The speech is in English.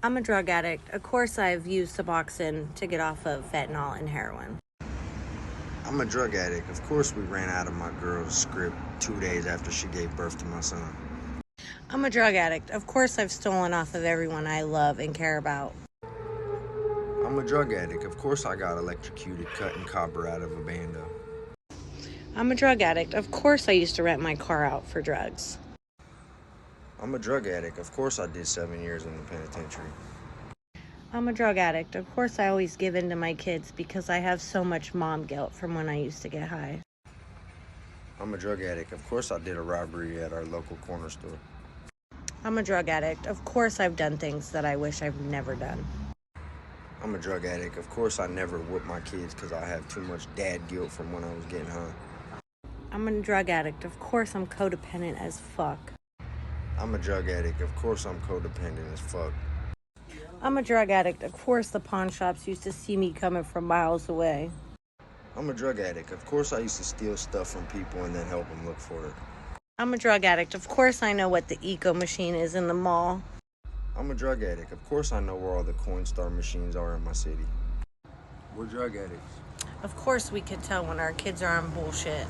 I'm a drug addict. Of course, I've used Suboxone to get off of fentanyl and heroin. I'm a drug addict. Of course, we ran out of my girl's script 2 days after she gave birth to my son. I'm a drug addict. Of course, I've stolen off of everyone I love and care about. I'm a drug addict. Of course, I got electrocuted cutting copper out of a bando. I'm a drug addict. Of course, I used to rent my car out for drugs. I'm a drug addict. Of course, I did 7 years in the penitentiary. I'm a drug addict. Of course, I always give in to my kids because I have so much mom guilt from when I used to get high. I'm a drug addict. Of course, I did a robbery at our local corner store. I'm a drug addict. Of course, I've done things that I wish I've never done. I'm a drug addict. Of course, I never whoop my kids because I have too much dad guilt from when I was getting high. I'm a drug addict. Of course, I'm codependent as fuck. I'm a drug addict. Of course, I'm codependent as fuck. I'm a drug addict. Of course, the pawn shops used to see me coming from miles away. I'm a drug addict. Of course, I used to steal stuff from people and then help them look for it. I'm a drug addict. Of course, I know what the eco machine is in the mall. I'm a drug addict. Of course, I know where all the Coinstar machines are in my city. We're drug addicts. Of course, we can tell when our kids are on bullshit.